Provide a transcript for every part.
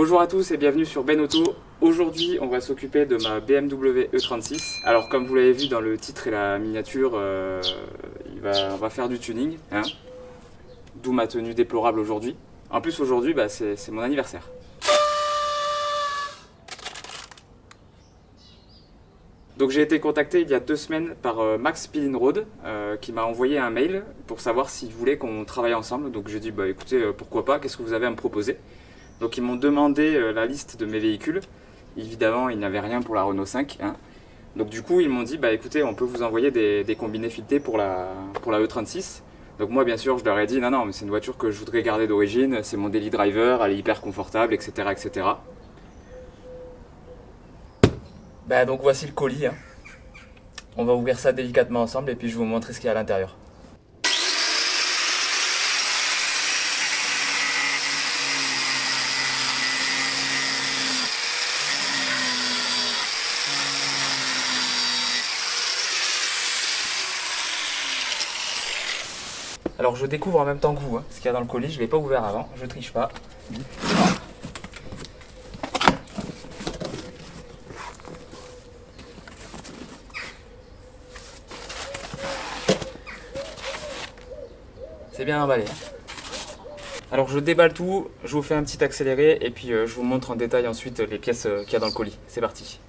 Bonjour à tous et bienvenue sur Ben Auto. Aujourd'hui on va s'occuper de ma BMW E36. Alors comme vous l'avez vu dans le titre et la miniature, on va faire du tuning, hein, d'où ma tenue déplorable aujourd'hui. En plus aujourd'hui c'est mon anniversaire. Donc j'ai été contacté il y a 2 semaines par Max Pilinrode qui m'a envoyé un mail pour savoir s'il voulait qu'on travaille ensemble. Donc j'ai dit bah écoutez pourquoi pas, qu'est-ce que vous avez à me proposer? Donc ils m'ont demandé la liste de mes véhicules. Évidemment ils n'avaient rien pour la Renault 5. Hein. Donc du coup ils m'ont dit bah écoutez on peut vous envoyer des combinés filetés pour la E36. Donc moi bien sûr je leur ai dit non mais c'est une voiture que je voudrais garder d'origine, c'est mon daily driver, elle est hyper confortable, etc. etc. Bah donc voici le colis, hein. On va ouvrir ça délicatement ensemble et puis je vais vous montrer ce qu'il y a à l'intérieur. Alors je découvre en même temps que vous, hein, ce qu'il y a dans le colis, je ne l'ai pas ouvert avant, je triche pas. C'est bien emballé. Alors je déballe tout, je vous fais un petit accéléré et puis je vous montre en détail ensuite les pièces qu'il y a dans le colis. C'est parti.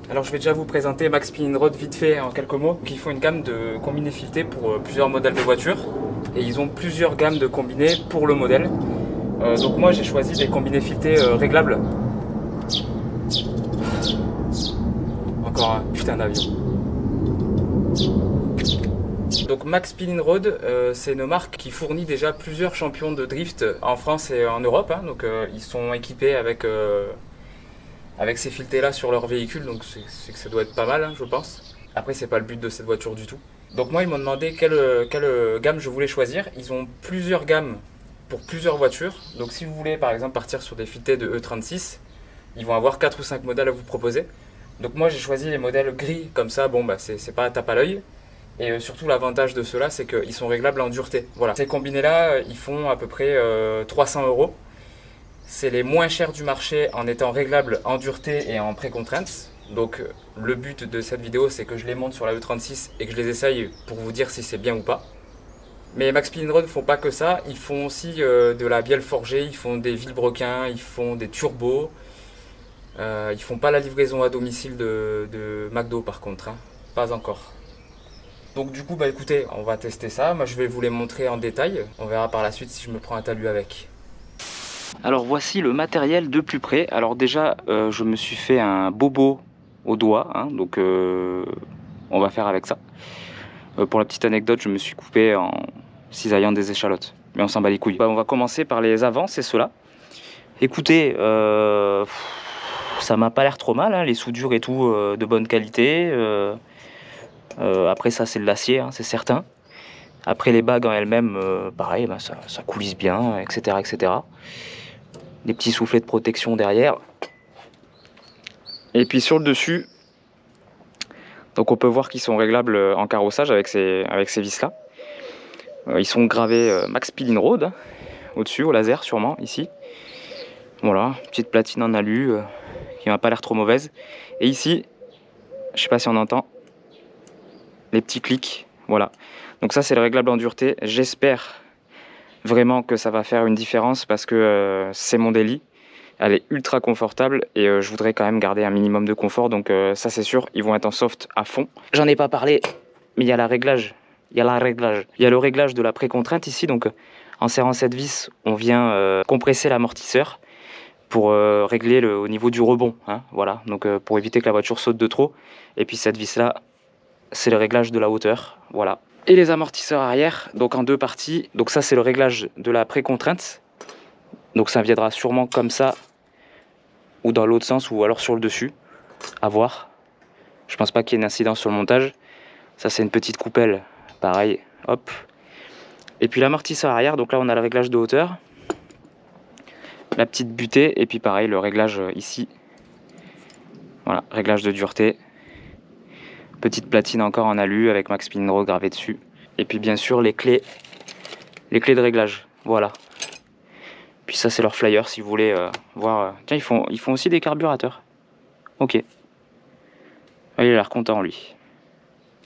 Alors je vais déjà vous présenter Max Pilinrode vite fait en quelques mots. Ils font une gamme de combinés filetés pour plusieurs modèles de voitures. Et ils ont plusieurs gammes de combinés pour le modèle. Donc moi j'ai choisi des combinés filetés réglables. Encore un putain d'avion. Donc Max Pilinrode, c'est une marque qui fournit déjà plusieurs champions de drift en France et en Europe. Hein. Donc ils sont équipés avec ces filetés là sur leur véhicule, donc c'est que ça doit être pas mal, hein, je pense. Après c'est pas le but de cette voiture du tout. Donc moi ils m'ont demandé quelle gamme je voulais choisir. Ils ont plusieurs gammes pour plusieurs voitures. Donc si vous voulez par exemple partir sur des filetés de E36, ils vont avoir 4 ou 5 modèles à vous proposer. Donc moi j'ai choisi les modèles gris, comme ça bon bah c'est pas à tape à l'œil. Et surtout l'avantage de ceux-là c'est qu'ils sont réglables en dureté. Voilà. Ces combinés là ils font à peu près 300 €. C'est les moins chers du marché en étant réglables en dureté et en précontrainte. Donc le but de cette vidéo c'est que je les monte sur la E36 et que je les essaye pour vous dire si c'est bien ou pas. Mais Max Pilinrode ne font pas que ça, ils font aussi de la bielle forgée, ils font des vilebrequins, ils font des turbos. Ils font pas la livraison à domicile de McDo par contre, hein. Pas encore. Donc du coup bah écoutez, on va tester ça, moi je vais vous les montrer en détail, on verra par la suite si je me prends un talus avec. Alors voici le matériel de plus près. Alors déjà je me suis fait un bobo au doigt, hein, donc on va faire avec ça. Pour la petite anecdote, je me suis coupé en cisaillant des échalotes, mais on s'en bat les couilles. On va commencer par les avants, c'est ceux-là. Écoutez, ça m'a pas l'air trop mal, hein, les soudures et tout de bonne qualité. Après ça c'est de l'acier, hein, c'est certain. Après les bagues en elles-mêmes, pareil, bah, ça coulisse bien, etc., etc. Des petits soufflets de protection derrière. Et puis sur le dessus, donc on peut voir qu'ils sont réglables en carrossage avec ces vis là. Ils sont gravés Max Pilinrode, hein, au-dessus, au laser sûrement, ici. Voilà, petite platine en alu qui m'a pas l'air trop mauvaise. Et ici, je sais pas si on entend, les petits clics, voilà. Donc ça c'est le réglable en dureté. J'espère vraiment que ça va faire une différence parce que c'est mon daily. Elle est ultra confortable et je voudrais quand même garder un minimum de confort. Donc ça c'est sûr, ils vont être en soft à fond. J'en ai pas parlé, mais il y a le réglage de la précontrainte ici. Donc en serrant cette vis, on vient compresser l'amortisseur pour régler au niveau du rebond. Hein, voilà, donc pour éviter que la voiture saute de trop. Et puis cette vis là, c'est le réglage de la hauteur. Voilà. Et les amortisseurs arrière, donc en 2 parties. Donc ça c'est le réglage de la précontrainte. Donc ça viendra sûrement comme ça ou dans l'autre sens ou alors sur le dessus. À voir. Je pense pas qu'il y ait une incidence sur le montage. Ça c'est une petite coupelle. Pareil. Hop. Et puis l'amortisseur arrière. Donc là on a le réglage de hauteur. La petite butée. Et puis pareil le réglage ici Voilà, réglage de dureté. Petite platine encore en alu avec Max Spinning Rod gravé dessus. Et puis bien sûr les clés de réglage. Voilà. Puis ça c'est leur flyer si vous voulez voir. Tiens, ils font aussi des carburateurs. Ok. Ah, il a l'air content lui.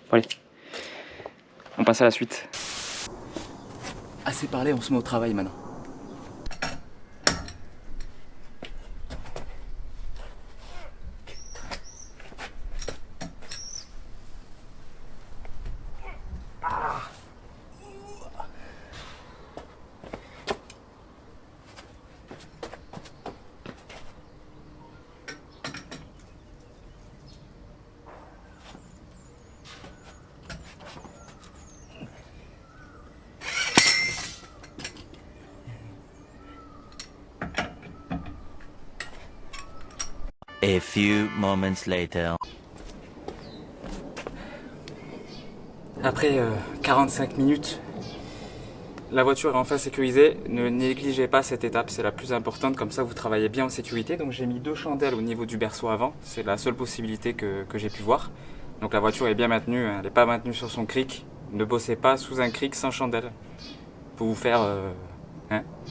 Bon, allez. On passe à la suite. Assez parlé, on se met au travail maintenant. A few moments later. Après 45 minutes, la voiture est enfin sécurisée. Ne négligez pas cette étape, c'est la plus importante, comme ça vous travaillez bien en sécurité. Donc j'ai mis 2 chandelles au niveau du berceau avant, c'est la seule possibilité que j'ai pu voir. Donc la voiture est bien maintenue, elle n'est pas maintenue sur son cric. Ne bossez pas sous un cric sans chandelle, pour vous faire...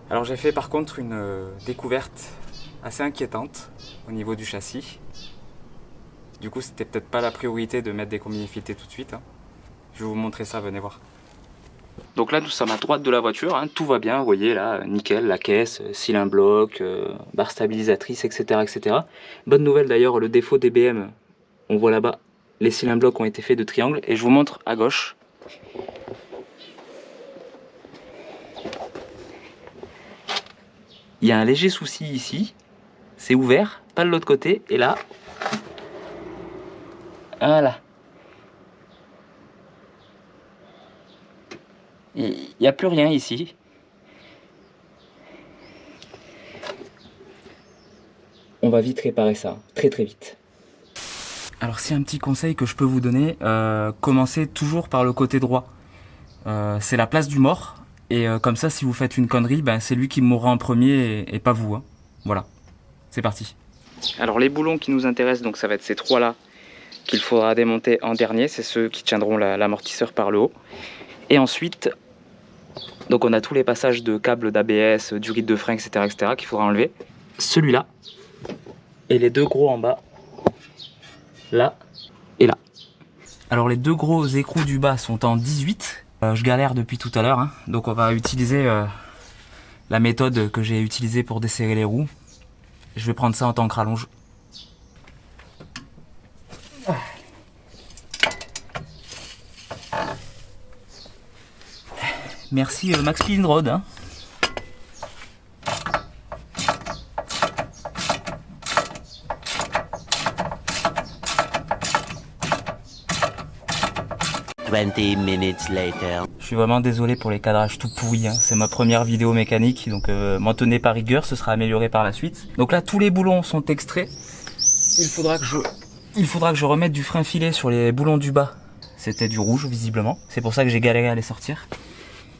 Alors j'ai fait par contre une découverte assez inquiétante au niveau du châssis. Du coup c'était peut-être pas la priorité de mettre des combinés filetés tout de suite. Je vais vous montrer ça, venez voir. Donc là nous sommes à droite de la voiture, tout va bien, vous voyez là, nickel, la caisse, cylindre bloc, barre stabilisatrice, etc., etc. Bonne nouvelle d'ailleurs, le défaut des BM, on voit là-bas, les cylindres blocs ont été faits de triangles, et je vous montre à gauche. Il y a un léger souci ici, c'est ouvert, pas de l'autre côté, et là, voilà. Il n'y a plus rien ici. On va vite réparer ça, très très vite. Alors c'est un petit conseil que je peux vous donner, commencez toujours par le côté droit. C'est la place du mort, et comme ça si vous faites une connerie, c'est lui qui mourra en premier et pas vous. Voilà, c'est parti. Alors les boulons qui nous intéressent, donc ça va être ces 3 là qu'il faudra démonter en dernier, c'est ceux qui tiendront l'amortisseur par le haut. Et ensuite, donc on a tous les passages de câbles d'ABS, du guide de frein, etc., etc. qu'il faudra enlever. Celui-là, et les 2 gros en bas, là et là. Alors les 2 gros écrous du bas sont en 18. Je galère depuis tout à l'heure, donc on va utiliser la méthode que j'ai utilisée pour desserrer les roues. Je vais prendre ça en tant que rallonge. Merci Max Spinning Rod. 20 minutes later. Je suis vraiment désolé pour les cadrages tout pourris, c'est ma première vidéo mécanique, donc m'en tenez par rigueur, ce sera amélioré par la suite. Donc là tous les boulons sont extraits, il faudra que je remette du frein filet sur les boulons du bas, c'était du rouge visiblement, c'est pour ça que j'ai galéré à les sortir.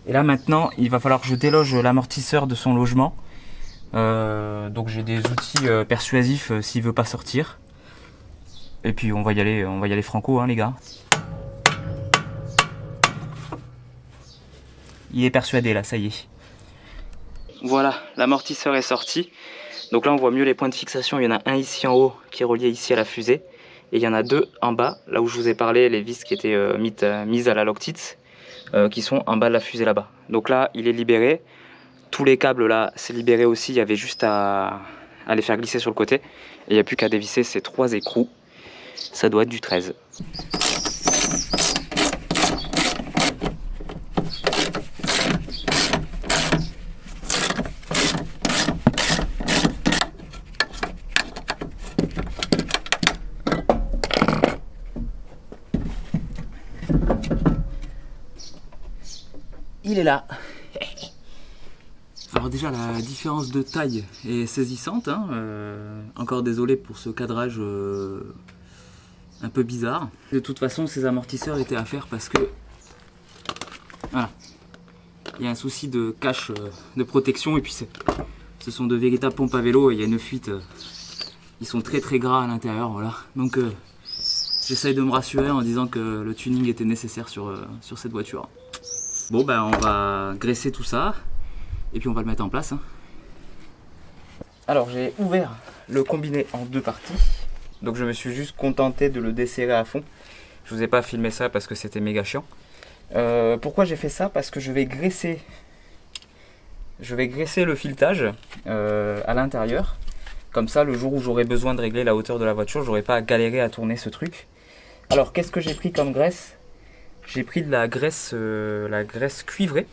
Et là maintenant il va falloir que je déloge l'amortisseur de son logement, donc j'ai des outils persuasifs s'il veut pas sortir. Et puis on va y aller franco les gars. Il est persuadé là, ça y est. Voilà, l'amortisseur est sorti. Donc là on voit mieux les points de fixation. Il y en a un ici en haut qui est relié ici à la fusée. Et il y en a 2 en bas, là où je vous ai parlé, les vis qui étaient mises à la loctite, qui sont en bas de la fusée là-bas. Donc là il est libéré. Tous les câbles là c'est libéré aussi. Il y avait juste à les faire glisser sur le côté. Et il n'y a plus qu'à dévisser ces 3 écrous. Ça doit être du 13. Il est là. Alors déjà la différence de taille est saisissante. Encore désolé pour ce cadrage un peu bizarre. De toute façon ces amortisseurs étaient à faire parce que voilà, il y a un souci de cache de protection et puis ce sont de véritables pompes à vélo et il y a une fuite Ils sont très très gras à l'intérieur, voilà. Donc j'essaye de me rassurer en disant que le tuning était nécessaire sur cette voiture. Bon ben on va graisser tout ça et puis on va le mettre en place. Hein. Alors j'ai ouvert le combiné en 2 parties. Donc je me suis juste contenté de le desserrer à fond. Je vous ai pas filmé ça parce que c'était méga chiant. Pourquoi j'ai fait ça? Parce que je vais graisser le filetage à l'intérieur. Comme ça, le jour où j'aurai besoin de régler la hauteur de la voiture, j'aurai pas à galérer à tourner ce truc. Alors, qu'est-ce que j'ai pris comme graisse? J'ai pris de la graisse cuivrée.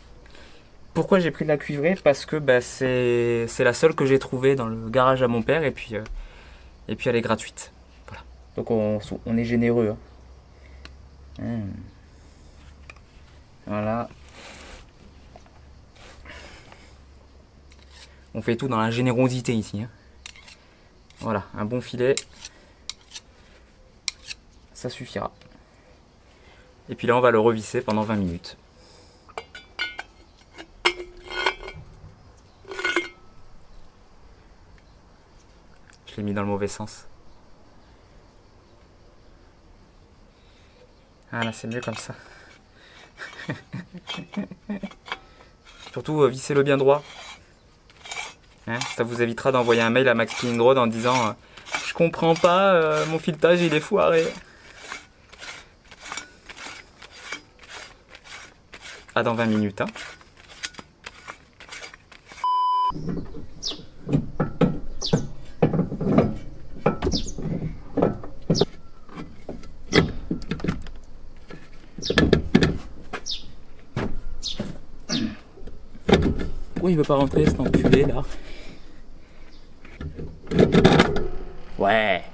Pourquoi j'ai pris de la cuivrée? Parce que bah, c'est la seule que j'ai trouvée dans le garage à mon père et puis elle est gratuite. Voilà. Donc on est généreux. Hein. Voilà. On fait tout dans la générosité ici. Hein. Voilà, un bon filet, ça suffira. Et puis là, on va le revisser pendant 20 minutes. Je l'ai mis dans le mauvais sens. Ah là, c'est mieux comme ça. Surtout, vissez-le bien droit. Hein, ça vous évitera d'envoyer un mail à Max Spinning Rod en disant je comprends pas, mon filetage il est foiré. À dans 20 minutes. Hein. Pourquoi il veut pas rentrer cet enculé là? Ouais.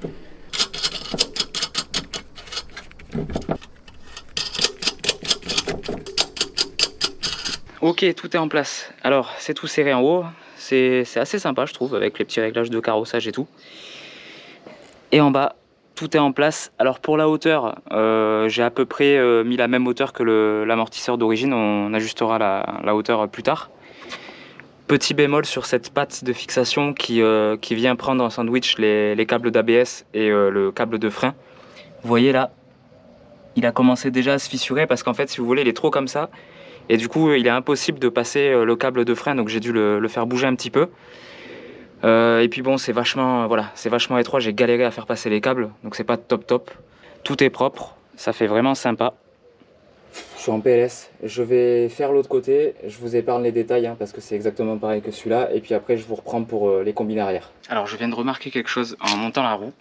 Ok, tout est en place. Alors, c'est tout serré en haut. C'est assez sympa, je trouve, avec les petits réglages de carrossage et tout. Et en bas, tout est en place. Alors, pour la hauteur, j'ai à peu près mis la même hauteur que l'amortisseur d'origine. On ajustera la hauteur plus tard. Petit bémol sur cette patte de fixation qui vient prendre en sandwich les câbles d'ABS et le câble de frein. Vous voyez là, il a commencé déjà à se fissurer parce qu'en fait, si vous voulez, il est trop comme ça. Et du coup, il est impossible de passer le câble de frein, donc j'ai dû le faire bouger un petit peu. Et puis bon, c'est vachement étroit, j'ai galéré à faire passer les câbles, donc c'est pas top. Tout est propre, ça fait vraiment sympa. Je suis en PLS, je vais faire l'autre côté, je vous épargne les détails hein, parce que c'est exactement pareil que celui-là, et puis après je vous reprends pour les combines arrière. Alors je viens de remarquer quelque chose en montant la roue.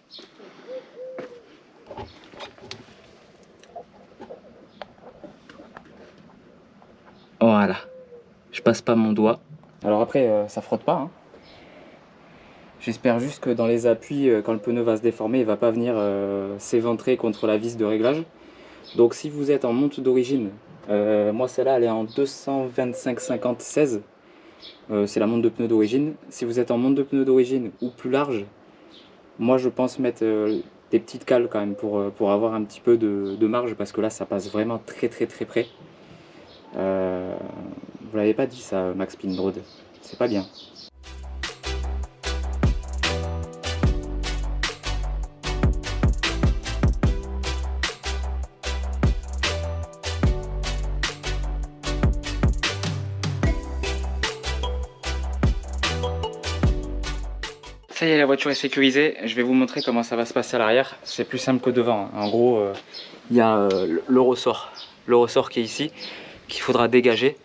Voilà, je passe pas mon doigt. Alors après ça frotte pas. Hein. J'espère juste que dans les appuis, quand le pneu va se déformer, il va pas venir s'éventrer contre la vis de réglage. Donc si vous êtes en monte d'origine, moi celle-là elle est en 225/50/16, c'est la monte de pneu d'origine. Si vous êtes en monte de pneu d'origine ou plus large, moi je pense mettre des petites cales quand même pour avoir un petit peu de marge, parce que là ça passe vraiment très près. Vous l'avez pas dit ça, Max Spinning Rod, c'est pas bien. Ça y est, la voiture est sécurisée. Je vais vous montrer comment ça va se passer à l'arrière. C'est plus simple que devant. En gros, il y a le ressort qui est ici, qu'il faudra dégager.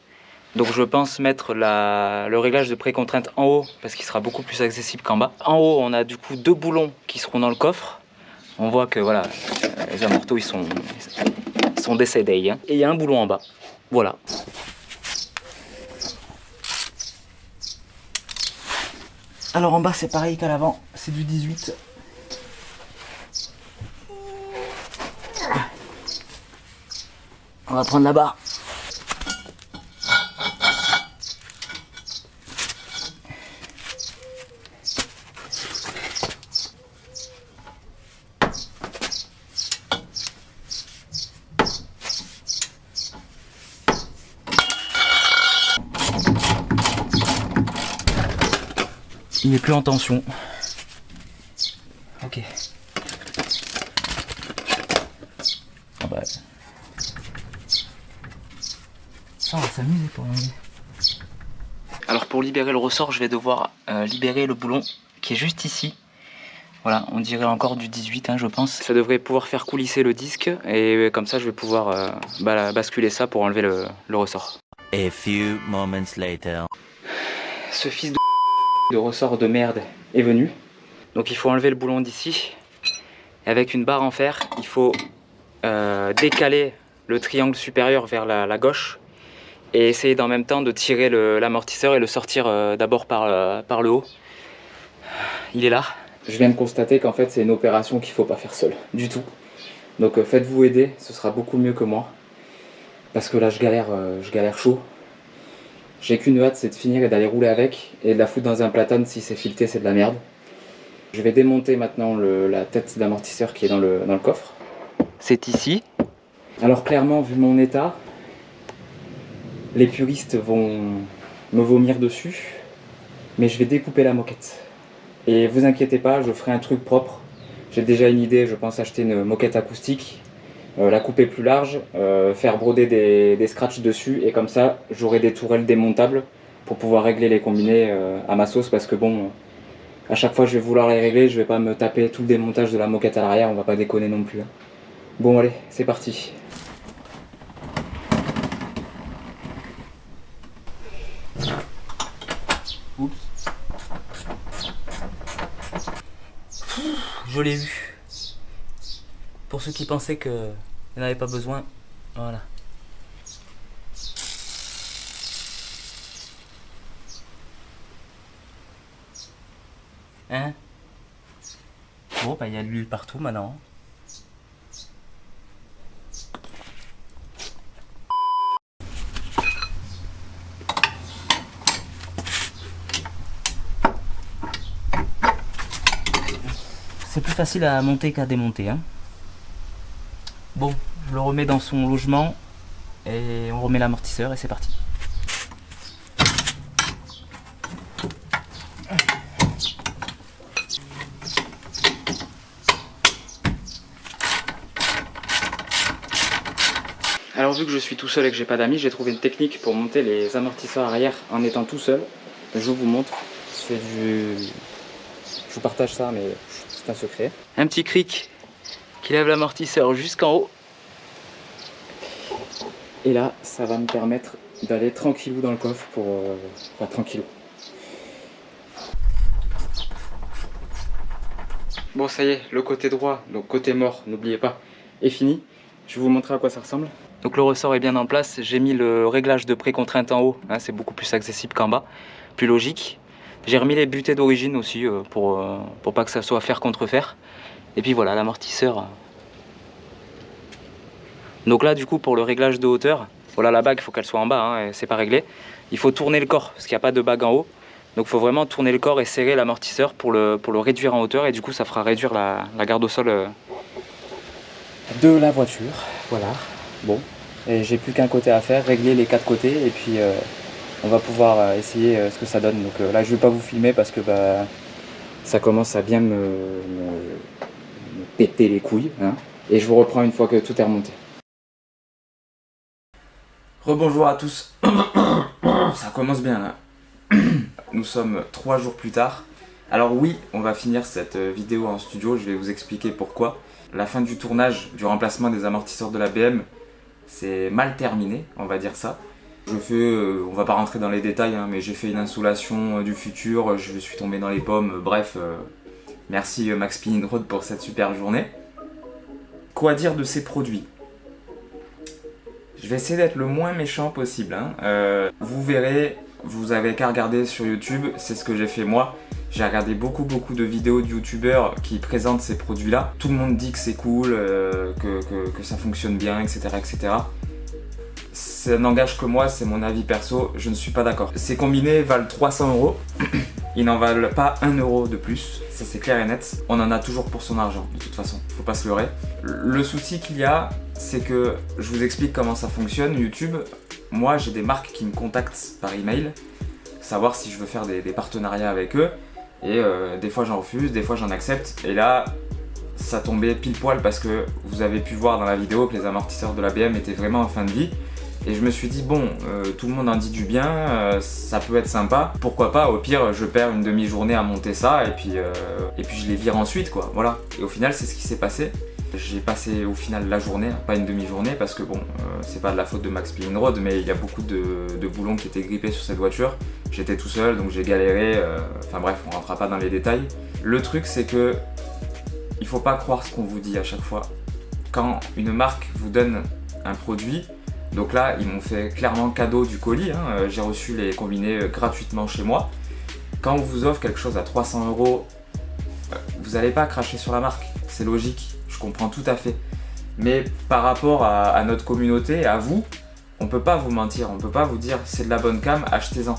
Donc je pense mettre le réglage de précontrainte en haut, parce qu'il sera beaucoup plus accessible qu'en bas. En haut, on a du coup 2 boulons qui seront dans le coffre. On voit que voilà, les amortos ils sont décédés. Hein. Et il y a un boulon en bas. Voilà. Alors en bas c'est pareil qu'à l'avant, c'est du 18. On va prendre la barre. Il n'est plus en tension. Ça, on va s'amuser pour enlever. Alors pour libérer le ressort, je vais devoir libérer le boulon qui est juste ici. Voilà, on dirait encore du 18, je pense. Ça devrait pouvoir faire coulisser le disque et comme ça je vais pouvoir basculer ça pour enlever le ressort. A few moments later. Ce fils de ressort de merde est venu. Donc il faut enlever le boulon d'ici. Et avec une barre en fer, il faut décaler le triangle supérieur vers la gauche et essayer en même temps de tirer l'amortisseur et le sortir d'abord par le haut. Il est là. Je viens de constater qu'en fait c'est une opération qu'il ne faut pas faire seul, du tout. Donc faites-vous aider, ce sera beaucoup mieux que moi. Parce que là je galère chaud. J'ai qu'une hâte, c'est de finir et d'aller rouler avec et de la foutre dans un platane. Si c'est fileté, c'est de la merde. Je vais démonter maintenant la tête d'amortisseur qui est dans le coffre. C'est ici. Alors clairement, vu mon état, les puristes vont me vomir dessus. Mais je vais découper la moquette. Et vous inquiétez pas, je ferai un truc propre. J'ai déjà une idée, je pense acheter une moquette acoustique, la couper plus large, faire broder des scratchs dessus et comme ça j'aurai des tourelles démontables pour pouvoir régler les combinés à ma sauce parce que bon, à chaque fois je vais vouloir les régler, je vais pas me taper tout le démontage de la moquette à l'arrière, on va pas déconner non plus. Bon allez, c'est parti. Oups. Je l'ai eu. Pour ceux qui pensaient qu'il n'y en avait pas besoin, voilà. Hein? Bon, bah il y a de l'huile partout maintenant. C'est plus facile à monter qu'à démonter. Bon, je le remets dans son logement et on remet l'amortisseur et c'est parti. Alors vu que je suis tout seul et que j'ai pas d'amis, j'ai trouvé une technique pour monter les amortisseurs arrière en étant tout seul. Je vous montre, c'est du... Je vous partage ça mais c'est un secret. Un petit cric qui lève l'amortisseur jusqu'en haut. Et là, ça va me permettre d'aller tranquillou dans le coffre pour... Enfin, tranquillou. Bon, ça y est, le côté droit, donc côté mort, n'oubliez pas, est fini. Je vais vous montrer à quoi ça ressemble. Donc le ressort est bien en place. J'ai mis le réglage de précontrainte en haut. C'est beaucoup plus accessible qu'en bas. Plus logique. J'ai remis les butées d'origine aussi pour pas que ça soit fer contre fer. Et puis voilà, l'amortisseur. Donc là, du coup, pour le réglage de hauteur, voilà la bague, il faut qu'elle soit en bas, et c'est pas réglé. Il faut tourner le corps, parce qu'il n'y a pas de bague en haut. Donc il faut vraiment tourner le corps et serrer l'amortisseur pour le réduire en hauteur. Et du coup, ça fera réduire la garde au sol de la voiture. Voilà, bon. Et j'ai plus qu'un côté à faire, régler les 4 côtés. Et puis, on va pouvoir essayer ce que ça donne. Donc là, je vais pas vous filmer parce que ça commence à bien me péter les couilles. Et je vous reprends une fois que tout est remonté. Rebonjour à tous. Ça commence bien là. Nous sommes 3 jours plus tard. Alors oui, on va finir cette vidéo en studio, je vais vous expliquer pourquoi. La fin du tournage du remplacement des amortisseurs de la BM, c'est mal terminé, on va dire ça. On va pas rentrer dans les détails, mais j'ai fait une insolation du futur, je suis tombé dans les pommes, bref. Merci Max Spinning Road pour cette super journée. Quoi dire de ces produits ? Je vais essayer d'être le moins méchant possible. Vous verrez, vous avez qu'à regarder sur YouTube, c'est ce que j'ai fait moi. J'ai regardé beaucoup de vidéos de youtubeurs qui présentent ces produits-là. Tout le monde dit que c'est cool, que ça fonctionne bien, etc. etc. Ça n'engage que moi, c'est mon avis perso, je ne suis pas d'accord. Ces combinés valent 300 €, ils n'en valent pas 1 € de plus, ça c'est clair et net. On en a toujours pour son argent, de toute façon, faut pas se leurrer. Le souci qu'il y a, c'est que je vous explique comment ça fonctionne, YouTube. Moi, j'ai des marques qui me contactent par email, savoir si je veux faire des partenariats avec eux. Et des fois j'en refuse, des fois j'en accepte. Et là, ça tombait pile poil parce que vous avez pu voir dans la vidéo que les amortisseurs de la BM étaient vraiment en fin de vie. Et je me suis dit bon, tout le monde en dit du bien, ça peut être sympa, pourquoi pas, au pire je perds une demi-journée à monter ça et puis je les vire ensuite quoi, voilà. Et au final c'est ce qui s'est passé. J'ai passé au final la journée, pas une demi-journée, parce que bon, c'est pas de la faute de Max Spinning Road, mais il y a beaucoup de boulons qui étaient grippés sur cette voiture. J'étais tout seul, donc j'ai galéré, enfin bref, on rentrera pas dans les détails. Le truc c'est que il faut pas croire ce qu'on vous dit à chaque fois. Quand une marque vous donne un produit, donc là ils m'ont fait clairement cadeau du colis, hein, j'ai reçu les combinés gratuitement chez moi. Quand on vous offre quelque chose à 300 €, vous n'allez pas cracher sur la marque, c'est logique. Je comprends tout à fait. Mais par rapport à notre communauté, à vous, on peut pas vous mentir, on peut pas vous dire c'est de la bonne cam, achetez-en.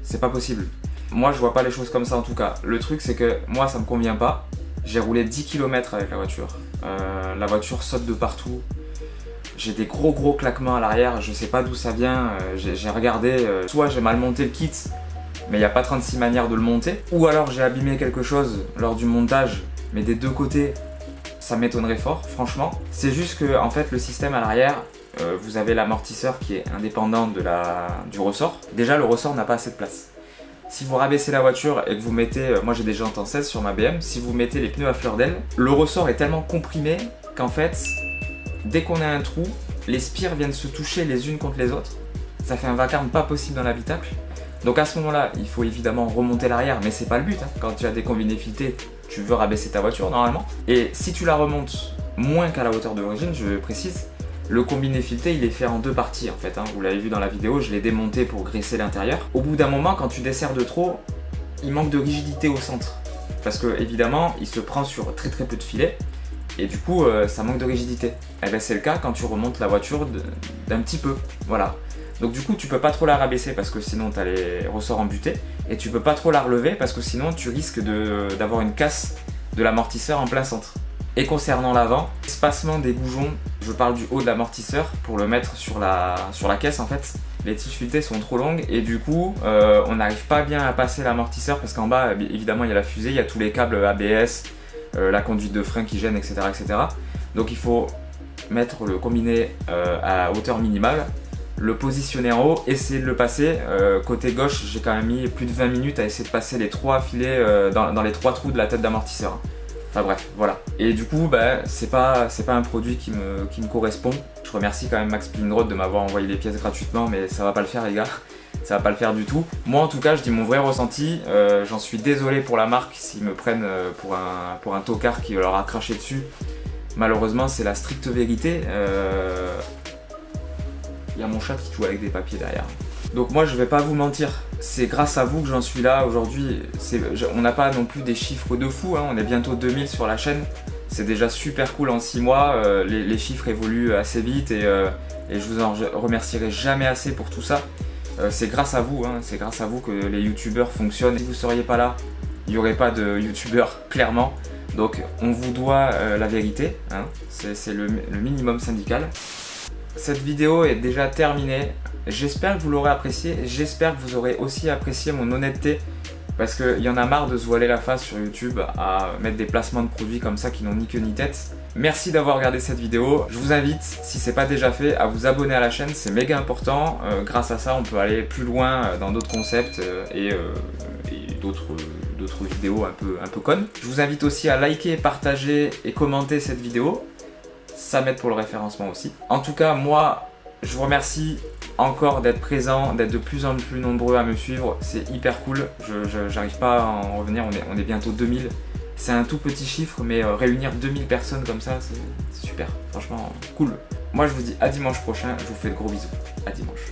C'est pas possible. Moi je vois pas les choses comme ça en tout cas. Le truc c'est que moi ça me convient pas. J'ai roulé 10 km avec la voiture. La voiture saute de partout. J'ai des gros claquements à l'arrière, je sais pas d'où ça vient. J'ai regardé, soit j'ai mal monté le kit, mais il n'y a pas 36 manières de le monter. Ou alors j'ai abîmé quelque chose lors du montage, mais des deux côtés, ça m'étonnerait fort, franchement. C'est juste que en fait le système à l'arrière, vous avez l'amortisseur qui est indépendant du ressort. Déjà le ressort n'a pas assez de place. Si vous rabaissez la voiture et que vous mettez, moi j'ai des jantes en 16 sur ma BM, si vous mettez les pneus à fleur d'aile, le ressort est tellement comprimé qu'en fait, dès qu'on a un trou, les spires viennent se toucher les unes contre les autres. Ça fait un vacarme pas possible dans l'habitacle. Donc à ce moment-là, il faut évidemment remonter l'arrière, mais c'est pas le but. Quand tu as des combinés filetés, tu veux rabaisser ta voiture normalement. Et si tu la remontes moins qu'à la hauteur de l'origine, je précise, le combiné fileté il est fait en deux parties en fait. Vous l'avez vu dans la vidéo, je l'ai démonté pour graisser l'intérieur. Au bout d'un moment, quand tu desserres de trop, il manque de rigidité au centre. Parce que évidemment, il se prend sur très peu de filets. Et du coup, ça manque de rigidité. Et ben c'est le cas quand tu remontes la voiture d'un petit peu. Voilà. Donc du coup, tu peux pas trop la rabaisser parce que sinon tu as les ressorts embutés. Et tu peux pas trop la relever parce que sinon tu risques d'avoir une casse de l'amortisseur en plein centre. Et concernant l'avant, espacement des bougons, je parle du haut de l'amortisseur pour le mettre sur la caisse en fait. Les tiges filetées sont trop longues et du coup on n'arrive pas bien à passer l'amortisseur parce qu'en bas évidemment il y a la fusée, il y a tous les câbles ABS, la conduite de frein qui gêne, etc., etc. Donc il faut mettre le combiné à hauteur minimale, le positionner en haut, essayer de le passer. Côté gauche, j'ai quand même mis plus de 20 minutes à essayer de passer les trois filets dans les trois trous de la tête d'amortisseur. Enfin bref, voilà. Et du coup, c'est pas un produit qui me correspond. Je remercie quand même Max Spinning Road de m'avoir envoyé les pièces gratuitement, mais ça va pas le faire les gars. Ça va pas le faire du tout. Moi en tout cas, je dis mon vrai ressenti. J'en suis désolé pour la marque s'ils me prennent pour un tocard qui leur a craché dessus. Malheureusement, c'est la stricte vérité. Il y a mon chat qui joue avec des papiers derrière. Donc moi je vais pas vous mentir, c'est grâce à vous que j'en suis là aujourd'hui. On n'a pas non plus des chiffres de fou, on est bientôt 2000 sur la chaîne. C'est déjà super cool en 6 mois, les chiffres évoluent assez vite et je vous en remercierai jamais assez pour tout ça. C'est grâce à vous, c'est grâce à vous que les youtubeurs fonctionnent. Si vous seriez pas là, il n'y aurait pas de youtubeurs, clairement. Donc on vous doit la vérité, c'est le minimum syndical. Cette vidéo est déjà terminée. J'espère que vous l'aurez apprécié. J'espère que vous aurez aussi apprécié mon honnêteté. Parce qu'il y en a marre de se voiler la face sur YouTube à mettre des placements de produits comme ça qui n'ont ni queue ni tête. Merci d'avoir regardé cette vidéo. Je vous invite, si ce n'est pas déjà fait, à vous abonner à la chaîne. C'est méga important. Grâce à ça, on peut aller plus loin dans d'autres concepts et d'autres vidéos un peu connes. Je vous invite aussi à liker, partager et commenter cette vidéo. Ça m'aide pour le référencement aussi. En tout cas, moi, je vous remercie encore d'être présent, d'être de plus en plus nombreux à me suivre. C'est hyper cool. J'arrive pas à en revenir. On est bientôt 2000. C'est un tout petit chiffre, mais réunir 2000 personnes comme ça, c'est super. Franchement, cool. Moi, je vous dis à dimanche prochain. Je vous fais de gros bisous. À dimanche.